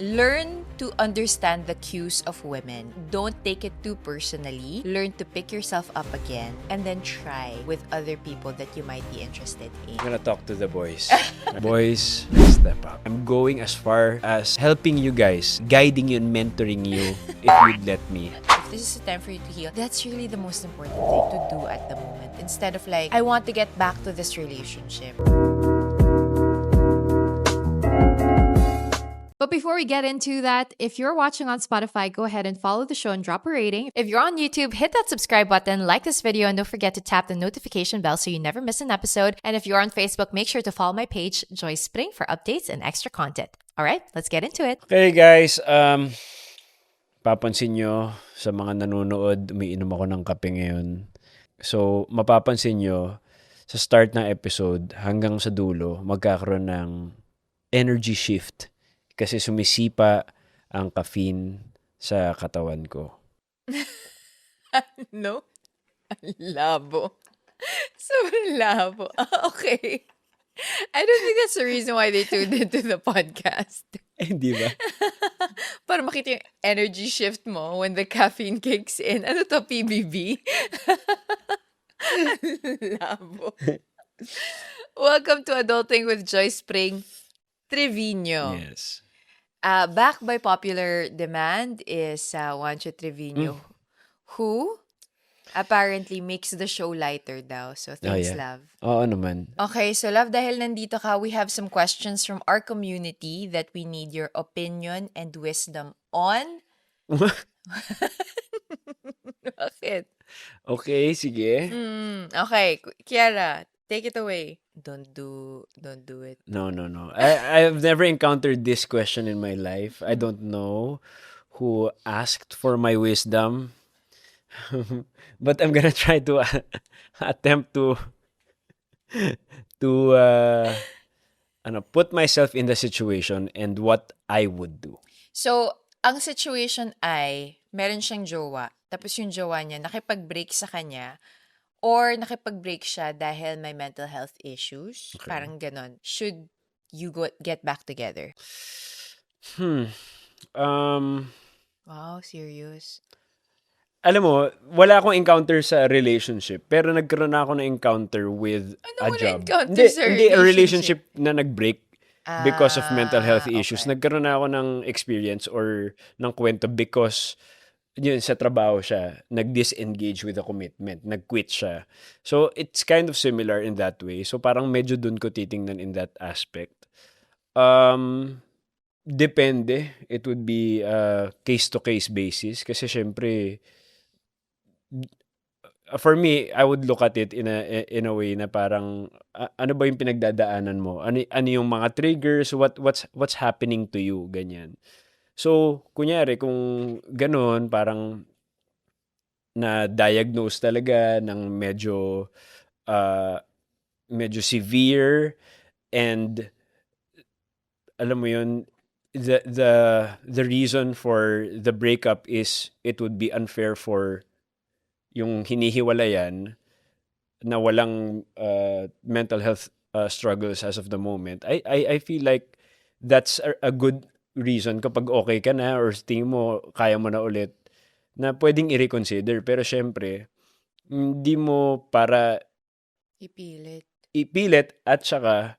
Learn to understand the cues of women. Don't take it too personally. Learn to pick yourself up again and then try with other people that you might be interested in. I'm gonna talk to the boys. Boys, step up. I'm going as far as helping you guys, guiding you and mentoring you if you'd let me. If this is a time for you to heal, that's really the most important thing to do at the moment. Instead of like, I want to get back to this relationship. But before we get into that, if you're watching on Spotify, go ahead and follow the show and drop a rating. If you're on YouTube, hit that subscribe button, like this video, and don't forget to tap the notification bell so you never miss an episode. And if you're on Facebook, make sure to follow my page, Joyce Spring, for updates and extra content. All right, let's get into it. Okay guys, papansin nyo sa mga nanonood, umiinom ako ng kape ngayon. So, mapapansin nyo, sa start ng episode hanggang sa dulo, magkakaroon ng energy shift kasi sumisipa ang caffeine sa katawan ko. No? Labo. Sobrang labo. Okay. I don't think that's the reason why they tuned into the podcast. Di ba? Para makita yung energy shift mo when the caffeine kicks in. Ano to, PBB? Labo. Welcome to Adulting with Joyce Spring Trevino. Yes. Back by popular demand is Juancho Trevino, who apparently makes the show lighter daw. So thanks, yeah. love. Oo naman. Okay, so love, dahil nandito ka, we have some questions from our community that we need your opinion and wisdom on. Bakit? Okay, sige. Okay, Kiara, take it away. Don't do it. No. I've never encountered this question in my life. I don't know who asked for my wisdom. But I'm gonna try to attempt to put myself in the situation and what I would do. So, ang situation ay, meron siyang jowa, tapos yung jowa niya nakipag-break sa kanya, or nakipag-break siya dahil may mental health issues. Okay. Parang ganon. Should you get back together? Wow, serious. Alam mo, wala akong encounter sa relationship, pero nagkaroon ako ng encounter with Ano a mo job. na-encounter sa Hindi a relationship? relationship na nag-break because of mental health issues. Okay. Nagkaroon na ako ng experience or ng kwento because yun, sa trabaho siya, nag-disengage with the commitment, nag-quit siya. So, it's kind of similar in that way. So, parang medyo dun ko titingnan in that aspect. Depende. It would be case-to-case basis. Kasi syempre, for me, I would look at it in a way na parang, ano ba yung pinagdadaanan mo? Ano yung mga triggers? What's happening to you? Ganyan. So, kunyari, kung ganun, parang na-diagnose talaga ng medyo severe and alam mo yun, the reason for the breakup is it would be unfair for yung hinihiwalayan na walang mental health struggles as of the moment. I feel like that's a good reason kapag okay ka na or tingin mo kaya mo na ulit na pwedeng i-reconsider. Pero syempre, hindi mo para ipilit at saka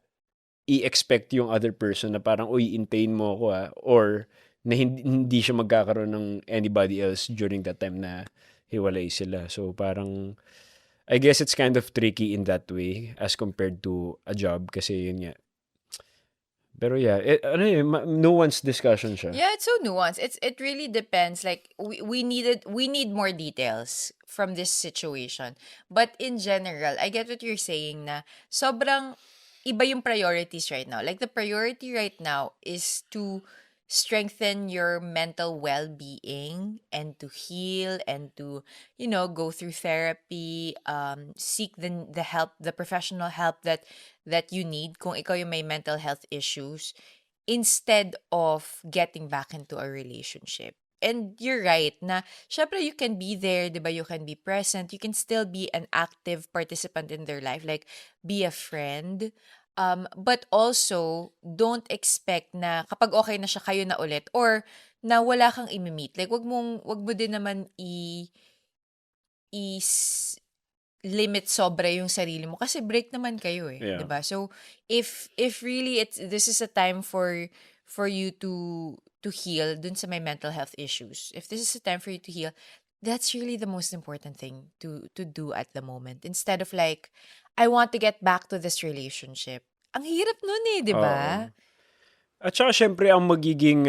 i-expect yung other person na parang, uy, intayin mo ako or na hindi siya magkakaroon ng anybody else during that time na hiwalay sila. So parang, I guess it's kind of tricky in that way as compared to a job kasi yun nga. Pero yeah, nuanced discussion siya. Yeah, it's so nuanced. It really depends. Like we need more details from this situation. But in general, I get what you're saying na sobrang iba yung priorities right now. Like the priority right now is to strengthen your mental well-being and to heal and to, go through therapy, seek the help, the professional help that you need kung ikaw yung may mental health issues instead of getting back into a relationship. And you're right na, syempre you can be there, di ba? You can be present. You can still be an active participant in their life. Like, be a friend. But also, don't expect na kapag okay na siya, kayo na ulit. Or na wala kang imi-meet. Like, wag mo din naman i limit sobra yung sarili mo kasi break naman kayo eh, 'di Yeah. ba? So if really this is a time for you to heal dun sa may mental health issues. If this is a time for you to heal, that's really the most important thing to do at the moment. Instead of like, I want to get back to this relationship. Ang hirap nun eh, 'di ba? Oo. At saka syempre ang magiging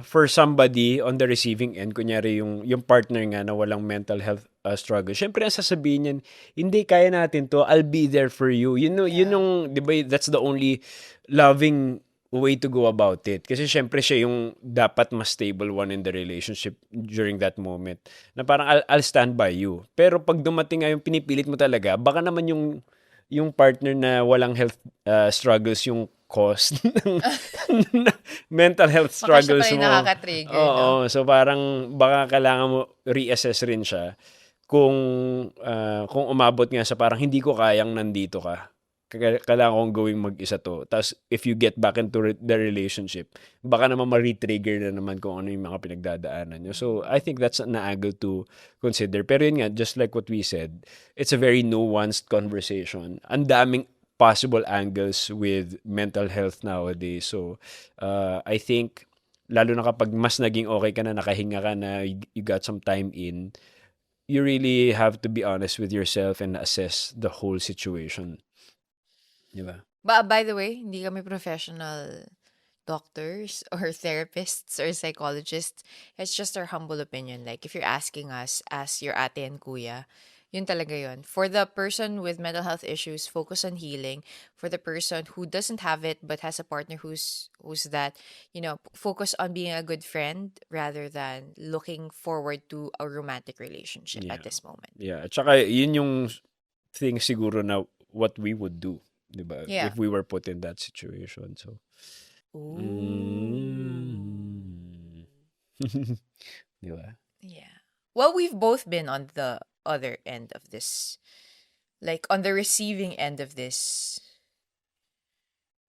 for somebody on the receiving end, kunyari yung partner nga na walang mental health struggle, syempre ang sasabihin niyan, hindi kaya natin to, I'll be there for you. Yun Yeah. yung, di ba, that's the only loving way to go about it. Kasi syempre siya yung dapat mas stable one in the relationship during that moment. Na parang I'll stand by you. Pero pag dumating nga yung pinipilit mo talaga, baka naman yung partner na walang health struggles yung cause ng mental health Baka siya struggles pala yung mo. nakaka-trigger, no? Oo, so parang baka kailangan mo reassess rin siya kung umabot nga sa parang hindi ko kayang nandito ka. Kailangan kong gawing mag-isa to. Tapos if you get back into the relationship, baka naman ma-retrigger na naman kung ano yung mga pinagdadaanan nyo. So I think that's an angle to consider. Pero yun nga, just like what we said, it's a very nuanced conversation. Ang daming possible angles with mental health nowadays. So I think lalo na kapag mas naging okay ka na, nakahinga ka na, you got some time in, you really have to be honest with yourself and assess the whole situation. Di ba? But by the way, hindi kami professional doctors or therapists or psychologists. It's just our humble opinion. Like, if you're asking us as your ate and kuya, yun talaga yun. For the person with mental health issues, focus on healing. For the person who doesn't have it but has a partner who's that, focus on being a good friend rather than looking forward to a romantic relationship Yeah. at this moment. Yeah. At saka, yun yung thing siguro na what we would do. Di ba? Yeah. If we were put in that situation. So, Ooh. di ba? Yeah. Well, we've both been on the other end of this, like on the receiving end of this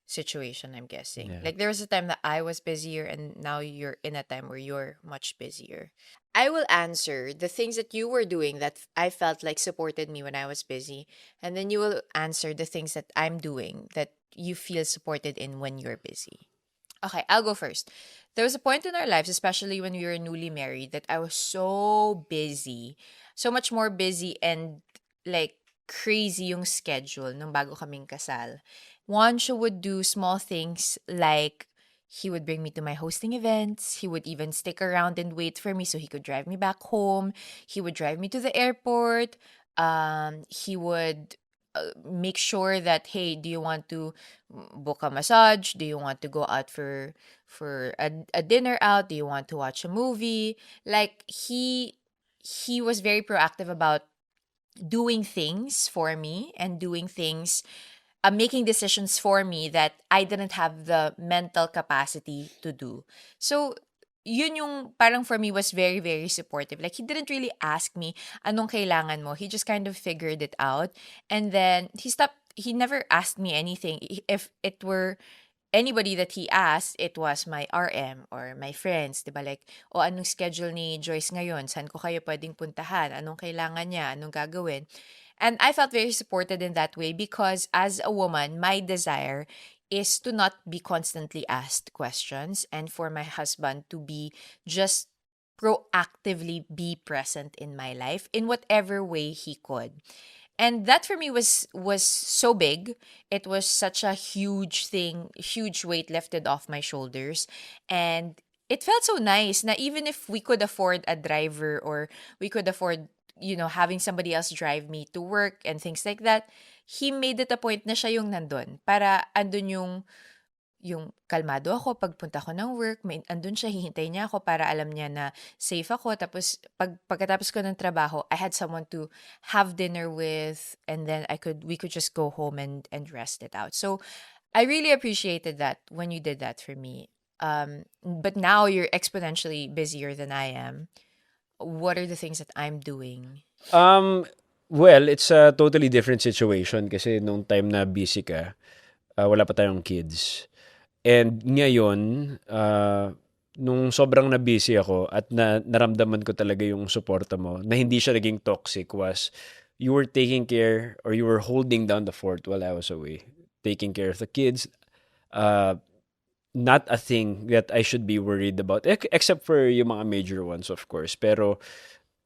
situation, I'm guessing. Yeah. Like there was a time that I was busier and now you're in a time where you're much busier. I will answer the things that you were doing that I felt like supported me when I was busy, and then you will answer the things that I'm doing that you feel supported in when you're busy. Okay, I'll go first. There was a point in our lives, especially when we were newly married, that I was so busy. So much more busy and like crazy yung schedule nung bago kaming kasal. Juancho would do small things like he would bring me to my hosting events. He would even stick around and wait for me so he could drive me back home. He would drive me to the airport. He would make sure that, hey, do you want to book a massage? Do you want to go out for a dinner out? Do you want to watch a movie? Like he was very proactive about doing things for me and doing things, making decisions for me that I didn't have the mental capacity to do. So, yun yung parang for me was very, very supportive. Like, he didn't really ask me, anong kailangan mo? He just kind of figured it out. And then, he never asked me anything. If it were anybody that he asked, it was my RM or my friends, di ba? Like, o anong schedule ni Joyce ngayon? Saan ko kayo pwedeng puntahan? Anong kailangan niya? Anong gagawin? And I felt very supported in that way because as a woman, my desire is to not be constantly asked questions and for my husband to be just proactively be present in my life in whatever way he could. And that for me was so big. It was such a huge thing, huge weight lifted off my shoulders. And it felt so nice na even if we could afford a driver or we could afford, having somebody else drive me to work and things like that, he made it a point na siya yung nandun. Para andun yung kalmado ako pagpunta ko ng work, andun siya, hihintay niya ako para alam niya na safe ako. Tapos pagkatapos ko ng trabaho, I had someone to have dinner with, and then we could just go home and rest it out. So I really appreciated that when you did that for me. But now you're exponentially busier than I am. What are the things that I'm doing? Well, it's a totally different situation kasi nung time na busy ka, Wala pa tayong kids. And ngayon, nung sobrang na-busy ako at naramdaman ko talaga yung suporta mo na hindi siya naging toxic was you were taking care or you were holding down the fort while I was away. Taking care of the kids. Uh, Not a thing that I should be worried about. Except for yung mga major ones, of course. Pero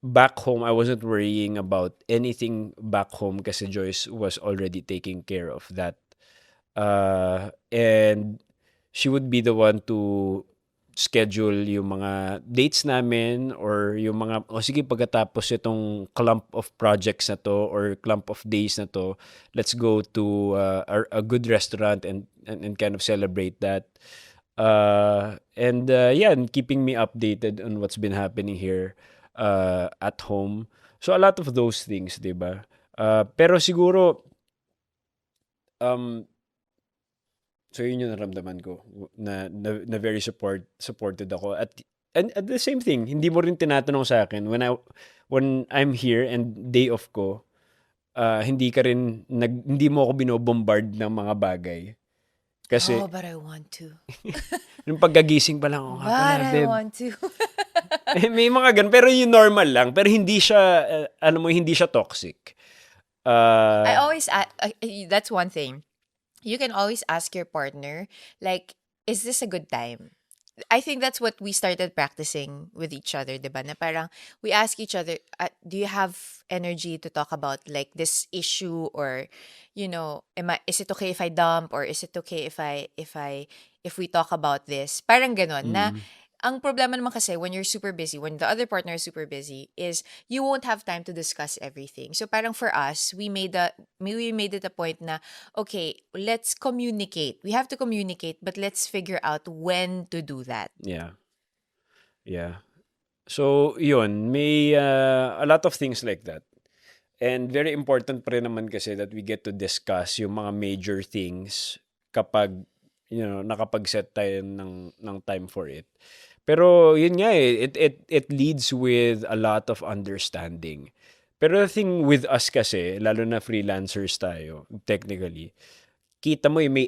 back home, I wasn't worrying about anything back home kasi Joyce was already taking care of that. And she would be the one to schedule yung mga dates namin or yung mga, o sige, pagkatapos itong clump of projects na to or clump of days na to, let's go to a good restaurant and kind of celebrate that. Yeah, and keeping me updated on what's been happening here at home. So a lot of those things, 'di ba? Pero siguro um so yun yung naramdaman ko na very supported ako and at the same thing, hindi mo rin tinatanong sa akin when I'm here and day off ko, hindi ka rin hindi mo ako binobombard ng mga bagay. Kasi Oh, but I want to. nung pagkagising pa lang, oh nga pala, But I babe. want to. May mga ganun, pero yung normal lang. Pero hindi siya, alam mo, hindi siya toxic. I Uh, always that's one thing. You can always ask your partner, like, is this a good time? I think that's what we started practicing with each other, diba? Na parang we ask each other, do you have energy to talk about like this issue, or is it okay if I dump, or is it okay if we talk about this? Parang ganon na. mm, Ang problema naman kasi when you're super busy, when the other partner is super busy, is you won't have time to discuss everything. So parang for us, we made it a point na, okay, let's communicate. We have to communicate, but let's figure out when to do that. yeah, yeah. So, yun, may a lot of things like that. And very important pa rin naman kasi that we get to discuss yung mga major things kapag, nakapag-set tayo ng time for it. Pero yun nga it leads with a lot of understanding. Pero the thing with us kasi, lalo na freelancers tayo, technically, kita mo yung may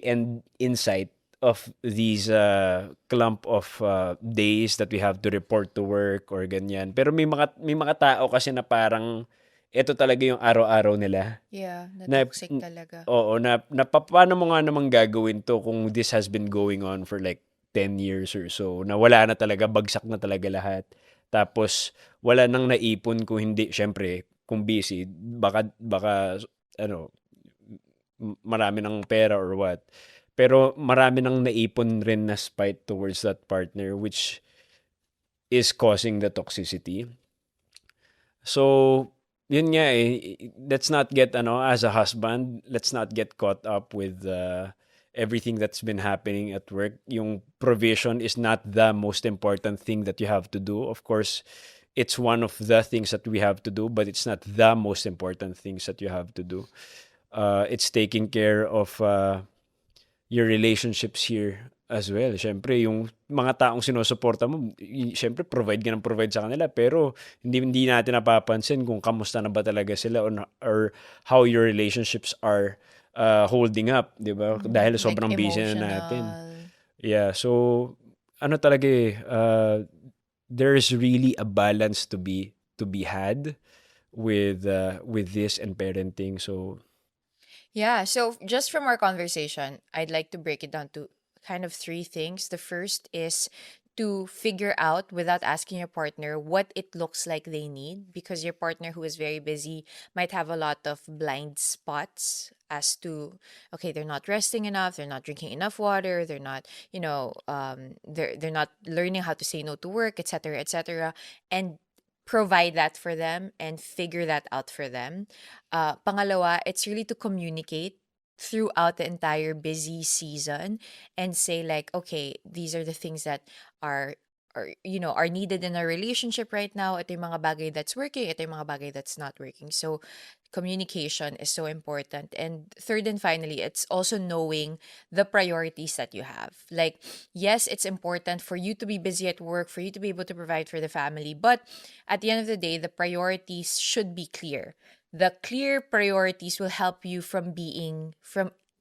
insight of these clump of days that we have to report to work or ganyan. Pero may mga tao kasi na parang ito talaga yung araw-araw nila. Yeah, na Na toxic talaga. oo, na paano mo nga namang gagawin 'to kung this has been going on for like 10 years or so, na wala na talaga, bagsak na talaga lahat. Tapos wala nang naipon kung hindi siyempre kung busy, baka ano, marami ng pera or what. Pero marami nang naipon rin na spite towards that partner which is causing the toxicity. So, yun nga let's not get as a husband, let's not get caught up with everything that's been happening at work. Yung provision is not the most important thing that you have to do. Of course, it's one of the things that we have to do, but it's not the most important things that you have to do. It's taking care of your relationships here as well. Siyempre, yung mga taong sinusuporta mo, siyempre, provide sa kanila. Pero, hindi natin napapansin kung kamusta na ba talaga sila or how your relationships are holding up, di ba? Dahil Like sobrang busy na natin. emotional. Yeah, so, ano talaga there's really a balance to be had with this and parenting. So, Yeah, so just from our conversation, I'd like to break it down to kind of three things. The first is to figure out without asking your partner what it looks like they need, because your partner who is very busy might have a lot of blind spots as to, okay, they're not resting enough, they're not drinking enough water, they're not, they're not learning how to say no to work, etc., etc., and provide that for them and figure that out for them. Pangalawa, it's really to communicate throughout the entire busy season and say like, okay, these are the things that are are needed in a relationship right now. Ito yung mga bagay that's working, ito yung mga bagay that's not working. So communication is so important. And third and finally, it's also knowing the priorities that you have. Like, yes, it's important for you to be busy at work, for you to be able to provide for the family, but at the end of the day, the priorities should be clear. The clear priorities will help you from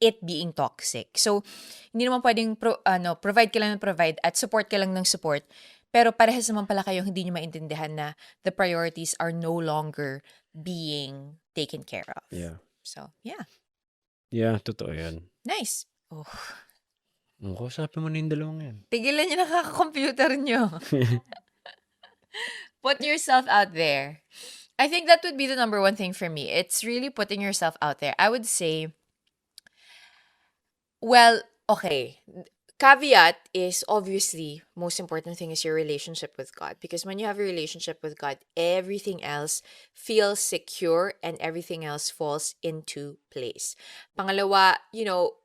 it being toxic. So, hindi naman pwedeng provide ka lang ng provide at support ka lang ng support. Pero parehas naman pala kayo hindi nyo maintindihan na the priorities are no longer being taken care of. Yeah. So, yeah. Yeah, totoo yan. Nice. Oh, Kausapin mo na yung dalawang yan. tigilan nyo na kaka-computer nyo. Put yourself out there. I think that would be the number one thing for me. It's really putting yourself out there. I would say, well, okay. Caveat is obviously most important thing is your relationship with God, because when you have a relationship with God, everything else feels secure and everything else falls into place. Pangalawa,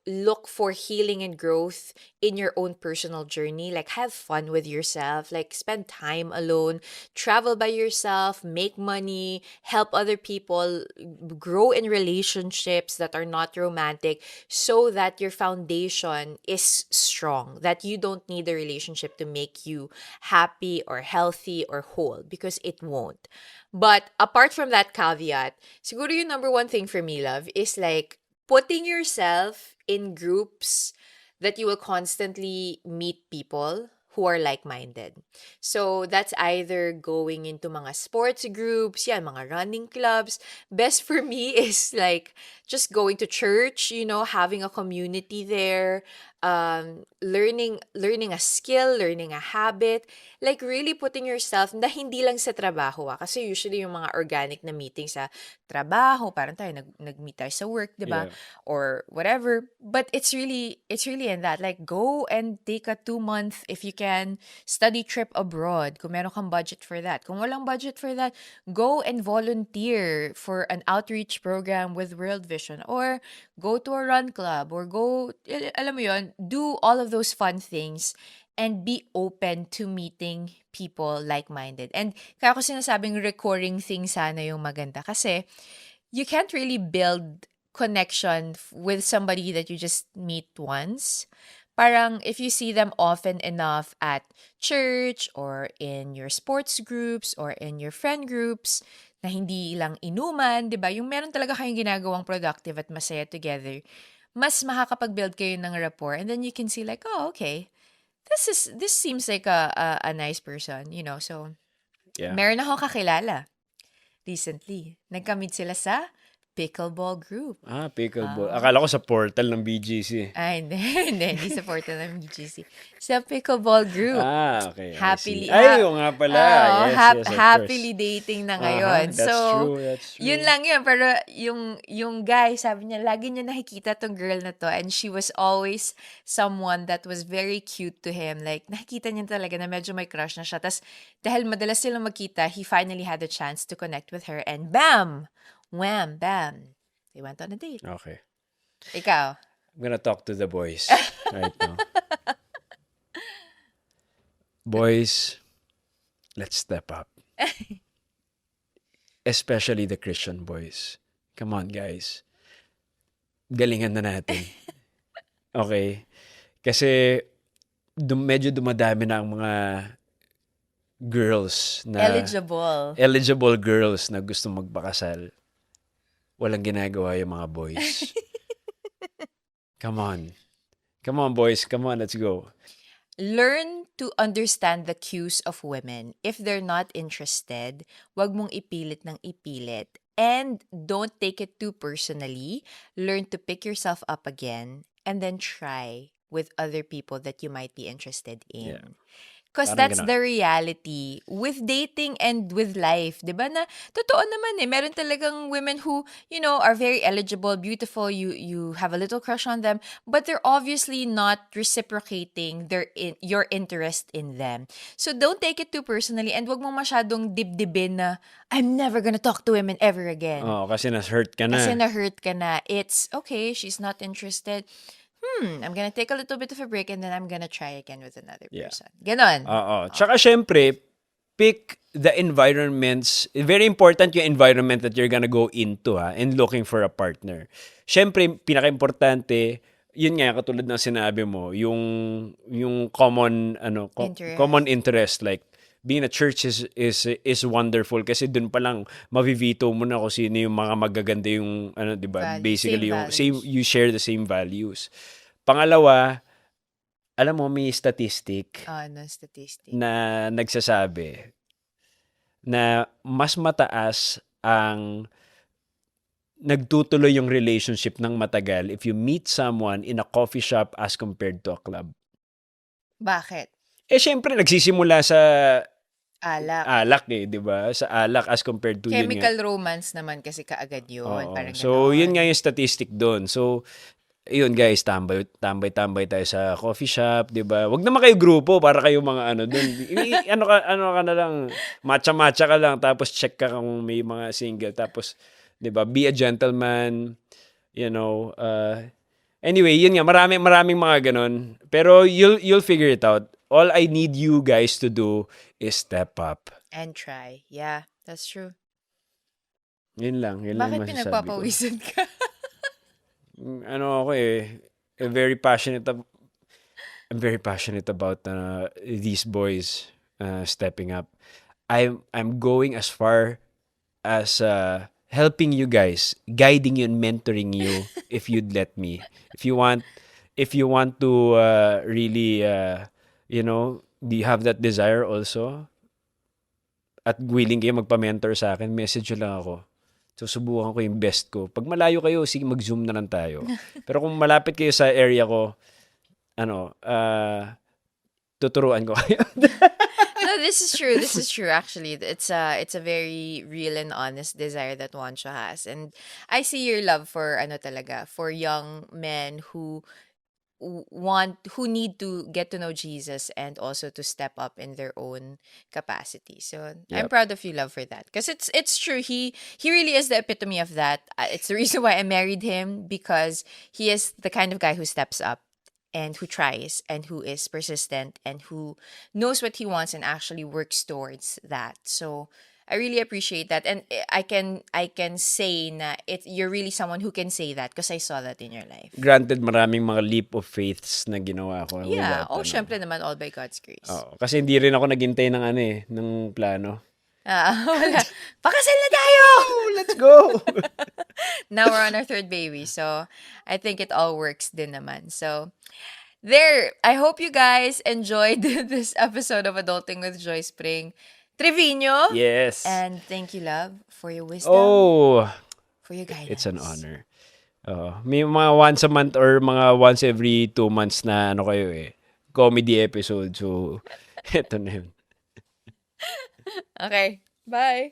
look for healing and growth in your own personal journey. Like, have fun with yourself, like spend time alone, travel by yourself, make money, help other people, grow in relationships that are not romantic, so that your foundation is strong, that you don't need a relationship to make you happy or healthy or whole, because it won't. But apart from that caveat, siguro yung number one thing for me, love, is like putting yourself in groups that you will constantly meet people who are like-minded. So that's either going into mga sports groups, mga running clubs. Best for me is like just going to church, having a community there, learning a skill, learning a habit, like really putting yourself na hindi lang sa trabaho. Kasi usually yung mga organic na meetings sa trabaho, parang tayo nag-meet tayo sa work, 'di ba? Yeah. Or whatever. But it's really in that, like, go and take a 2-month, if you can, study trip abroad kung meron kang budget for that. Kung walang budget for that, go and volunteer for an outreach program with World Vision, or go to a run club, or go, alam mo yon, do all of those fun things and be open to meeting people like-minded. And kaya ko sinasabing recurring thing sana yung maganda, kasi you can't really build connection with somebody that you just meet once. Parang if you see them often enough at church or in your sports groups or in your friend groups, na hindi lang inuman, 'di ba? Yung meron talaga kayong ginagawang productive at masaya together, mas makakapag-build kayo ng rapport, and then you can see like, oh, okay, this seems like a nice person, So, Yeah. meron ako kakilala recently. Nagka-meet sila sa pickleball group. Pickleball. Akala ko sa portal ng BGC. Ay, hindi sa portal ng BGC. Sa pickleball group. Okay. I Happily- see. Ay, yung nga pala. Yes, of happily course. dating na ngayon. That's So, true. That's true. yun lang yun. Pero yung guy, sabi niya, lagi niya nakikita tong girl na to, and she was always someone that was very cute to him. Like, nakikita niya talaga na medyo may crush na siya. Tapos, dahil madalas silang magkita, he finally had the chance to connect with her, and bam! Wham! Bam! They went on a date. Okay. Ikaw? I'm gonna talk to the boys right now. Boys, let's step up. Especially the Christian boys. Come on, guys. Galingan na natin. Okay? Kasi medyo dumadami na ang mga girls na eligible girls na gusto magpakasal. Walang ginagawa yung mga boys. Come on. Come on, boys. Come on, let's go. Learn to understand the cues of women. If they're not interested, wag mong ipilit ng ipilit. And don't take it too personally. Learn to pick yourself up again and then try with other people that you might be interested in. Yeah. Because Parang that's ganon. the reality with dating and with life. Diba na, totoo naman eh. Meron talagang women who, are very eligible, beautiful, you have a little crush on them, but they're obviously not reciprocating your interest in them. So don't take it too personally, and wag mong masyadong dibdibin na, I'm never gonna talk to women ever again. Kasi na-hurt ka na. Kasi na-hurt ka na. It's, okay, she's not interested. I'm gonna take a little bit of a break and then I'm gonna try again with another Yeah. person. Ganon. Tsaka syempre, pick the environments. Very important yung environment that you're gonna go into in looking for a partner. Syempre, pinaka-importante, yun nga, katulad ng sinabi mo, yung common, Interest. common interest, like being a church is wonderful kasi dun pa lang mavivito mo na kung sino yung mga magaganda yung ano, 'di ba? Values, same Basically yung same, values. you share the same values. Pangalawa, alam mo may statistic Ano, statistic. na nagsasabi na mas mataas ang nagtutuloy yung relationship ng matagal if you meet someone in a coffee shop as compared to a club. Bakit? Syempre nagsisimula sa Alak. alak 'di ba? Sa alak as compared to yun nga. Chemical romance naman kasi kaagad yun. Oo. Parang So, yun nga ganon. yung statistic doon. So, yun guys, tambay tayo sa coffee shop, 'di ba? Wag naman kayo grupo para kayo mga ano doon. Ano ka na lang, matcha-matcha ka lang tapos check ka kung may mga single tapos 'di ba? Be a gentleman, you know. Anyway, yun nga, maraming mga ganun. Pero you'll figure it out. All I need you guys to do is step up. And try. Yeah, that's true. Yun lang Bakit masasabi ko. pinagpapawisan ka? Ano ako very passionate I'm very passionate about these boys stepping up. I'm going as far as helping you guys, guiding you and mentoring you if you'd let me. If you want to really you know, do you have that desire also? At willing kayo magpa-mentor sa akin, message nyo lang ako. Susubukan ko yung best ko. Pag malayo kayo, sige mag-zoom na lang tayo. Pero kung malapit kayo sa area ko, tuturuan ko kayo. No, this is true. This is true. Actually, it's a very real and honest desire that Juancho has, and I see your love for for young men who need to get to know Jesus and also to step up in their own capacity. So I'm Yep. proud of you, love, for that, because it's true. He really is the epitome of that. It's the reason why I married him, because he is the kind of guy who steps up and who tries and who is persistent and who knows what he wants and actually works towards that. So I really appreciate that, and I can say na you're really someone who can say that because I saw that in your life. Granted, maraming mga leap of faiths na ginawa ko. Yeah. Without, Syempre naman, all by God's grace. Kasi hindi rin ako naghintay ng ng plano. Wala. Pakasal na tayo! Let's go! Now we're on our third baby. So, I think it all works din naman. So, there. I hope you guys enjoyed this episode of Adulting with Joy Spring Trevino. Yes. And thank you, love, for your wisdom, Oh, for your guidance. it's an honor. May mga once a month or mga once every 2 months na kayo comedy episode. So, eto na yun. Okay. Bye.